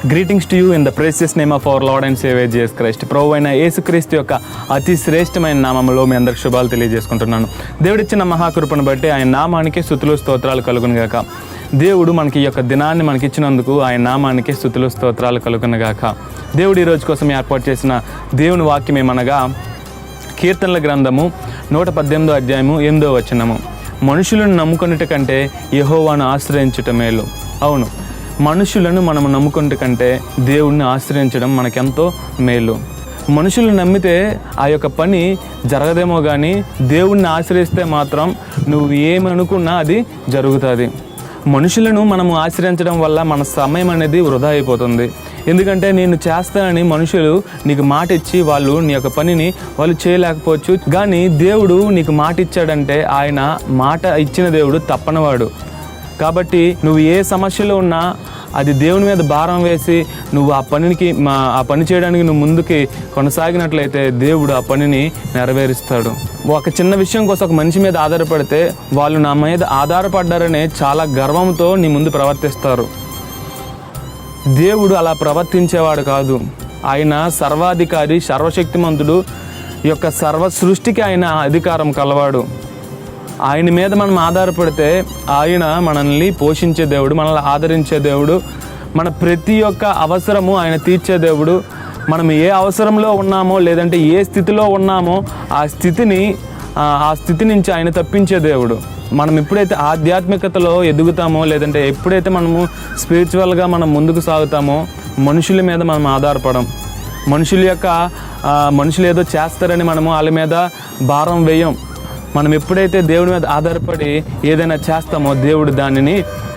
Greetings to you in the precious name of our lord and saviour Jesus Christ. ప్రభు అయిన యేసుక్రీస్తు యొక్క అతి శ్రేష్టమైన నామములో మీ అందరికి శుభాలు తెలియజేసుకుంటున్నాను. దేవుడిచ్చిన మహాకృపను బట్టి ఆయన నామానికి స్తుతులు స్తోత్రాలు కలుగునుగాక. దేవుడు మనకి ఈ యొక్క దినాన్ని మనకిచ్చినందుకు ఆయన నామానికి స్తుతులు స్తోత్రాలు కలుగునుగాక. దేవుడు ఈ రోజు కోసం ఏర్పాటు చేసిన దేవుని వాక్యం ఏమనగా కీర్తనల గ్రంథము 118వ అధ్యాయము 8వ వచనము. మనుషులను నమ్ముకొనుట కంటే యెహోవాను ఆశ్రయించుట మేలు. అవును, మనుషులను మనం నమ్ముకుంటే కంటే దేవుణ్ణి ఆశ్రయించడం మనకెంతో మేలు. మనుషులను నమ్మితే ఆ యొక్క పని జరగదేమో కానీ దేవుణ్ణి ఆశ్రయిస్తే మాత్రం నువ్వు ఏమనుకున్నా అది జరుగుతుంది. మనుషులను మనము ఆశ్రయించడం వల్ల మన సమయం అనేది వృధా అయిపోతుంది. ఎందుకంటే నేను చేస్తానని మనుషులు నీకు మాట ఇచ్చి వాళ్ళు నీ యొక్క పనిని వాళ్ళు చేయలేకపోవచ్చు. కానీ దేవుడు నీకు మాట ఇచ్చాడంటే ఆయన మాట ఇచ్చిన దేవుడు తప్పనివాడు. కాబట్టి నువ్వు ఏ సమస్యలో ఉన్నా అది దేవుని మీద భారం వేసి నువ్వు ఆ పని చేయడానికి నువ్వు ముందుకి కొనసాగినట్లయితే దేవుడు ఆ పనిని నెరవేరుస్తాడు. ఒక చిన్న విషయం కోసం ఒక మనిషి మీద ఆధారపడితే వాళ్ళు నా మీద ఆధారపడ్డారనే చాలా గర్వంతో నీ ముందు ప్రవర్తిస్తారు. దేవుడు అలా ప్రవర్తించేవాడు కాదు. ఆయన సర్వాధికారి, సర్వశక్తిమంతుడు, యొక్క సర్వ సృష్టికి ఆయన అధికారం కలవాడు. ఆయన మీద మనం ఆధారపడితే ఆయన మనల్ని పోషించే దేవుడు, మనల్ని ఆదరించే దేవుడు, మన ప్రతి ఒక్క అవసరము ఆయన తీర్చే దేవుడు. మనం ఏ అవసరంలో ఉన్నామో లేదంటే ఏ స్థితిలో ఉన్నామో ఆ స్థితి నుంచి ఆయన తప్పించే దేవుడు. మనం ఎప్పుడైతే ఆధ్యాత్మికతలో ఎదుగుతామో లేదంటే ఎప్పుడైతే మనము స్పిరిచువల్గా మనం ముందుకు సాగుతామో మనుషుల మీద మనం ఆధారపడం. మనుషులు ఏదో చేస్తారని మనము వాళ్ళ మీద భారం వేయం. మనం ఎప్పుడైతే దేవుడి మీద ఆధారపడి ఏదైనా చేస్తామో దేవుడు దానిని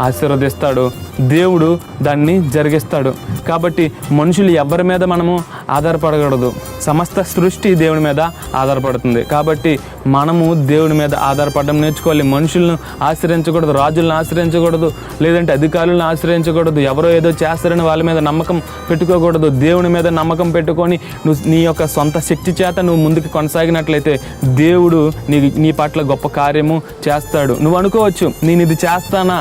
ఆశీర్వదిస్తాడు, దేవుడు దాన్ని జరిగిస్తాడు. కాబట్టి మనుషులు ఎవరి మీద మనము ఆధారపడకూడదు. సమస్త సృష్టి దేవుని మీద ఆధారపడుతుంది. కాబట్టి మనము దేవుని మీద ఆధారపడడం నేర్చుకోవాలి. మనుషులను ఆశ్రయించకూడదు, రాజులను ఆశ్రయించకూడదు, లేదంటే అధికారులను ఆశ్రయించకూడదు. ఎవరో ఏదో చేస్తారని వాళ్ళ మీద నమ్మకం పెట్టుకోకూడదు. దేవుని మీద నమ్మకం పెట్టుకొని నువ్వు నీ యొక్క సొంత శక్తి చేత నువ్వు ముందుకు కొనసాగినట్లయితే దేవుడు నీ పట్ల గొప్ప కార్యము చేస్తాడు. నువ్వు అనుకోవచ్చు, నేను ఇది చేస్తానా,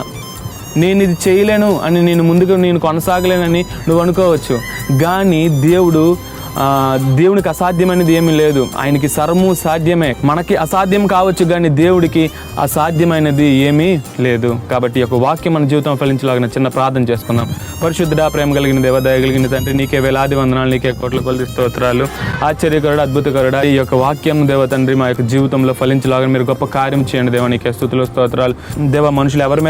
నేను ఇది చేయలేను అని, నేను కొనసాగలేనని నువ్వు అనుకోవచ్చు. కానీ దేవునికి అసాధ్యమైనది ఏమీ లేదు. ఆయనకి సర్వము సాధ్యమే. మనకి అసాధ్యం కావచ్చు కానీ దేవుడికి అసాధ్యమైనది ఏమీ లేదు. కాబట్టి ఈ యొక్క వాక్యం మన జీవితం ఫలించలాగిన చిన్న ప్రార్థన చేసుకుందాం. పరిశుద్ధుడా, ప్రేమ కలిగిన దేవ, దయ కలిగిన తండ్రి, నీకే వేలాది వందనాలు, నీకే కోట్ల కొలది స్తోత్రాలు. ఆశ్చర్యకరుడు, అద్భుతకరుడా, ఈ యొక్క వాక్యం దేవ తండ్రి మా యొక్క జీవితంలో ఫలించలాగిన మీరు గొప్ప కార్యం చేయండి దేవ. నీకే స్తుతులు స్తోత్రాలు దేవ. మనుషులు ఎవరి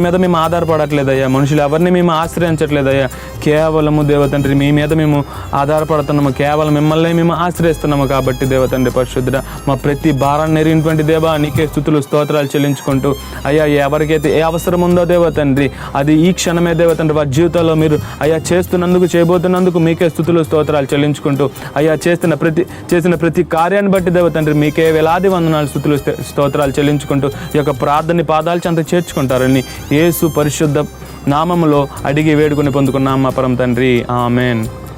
మీద మేము ఆధారపడట్లేదయ్యా, మనుషులు ఎవరిని మేము ఆశ్రయించట్లేదయ్యా. కేవలము దేవ తండ్రి మీ మీద మేము ఆధారపడుతున్నాము, కేవలం మిమ్మల్ని మేము ఆశ్రయిస్తున్నాము. కాబట్టి దేవ తండ్రి పరిశుద్ధుడ, మా ప్రతి భారాన్ని నెరిగినటువంటి దేవ నీకే స్తుతులు స్తోత్రాలు చెల్లించుకుంటూ అయ్యా ఎవరికైతే ఏ అవసరం ఉందో దేవ తండ్రి అది ఈ క్షణమే దేవ తండ్రి వారి జీవితంలో మీరు అయ్యా చేయబోతున్నందుకు మీకే స్తుతులు స్తోత్రాలు చెల్లించుకుంటూ అయ్యా చేసిన ప్రతి కార్యాన్ని బట్టి దేవ తండ్రి మీకే వేలాది వందనాలు స్తుతులు స్తోత్రాలు చెల్లించుకుంటూ ఈ యొక్క ప్రార్థన పాదాలు అంత చేర్చుకుంటారని యేసు పరిశుద్ధ నామములో అడిగి వేడుకొని పొందుకున్నాం మా పరమ తండ్రి. ఆమేన్.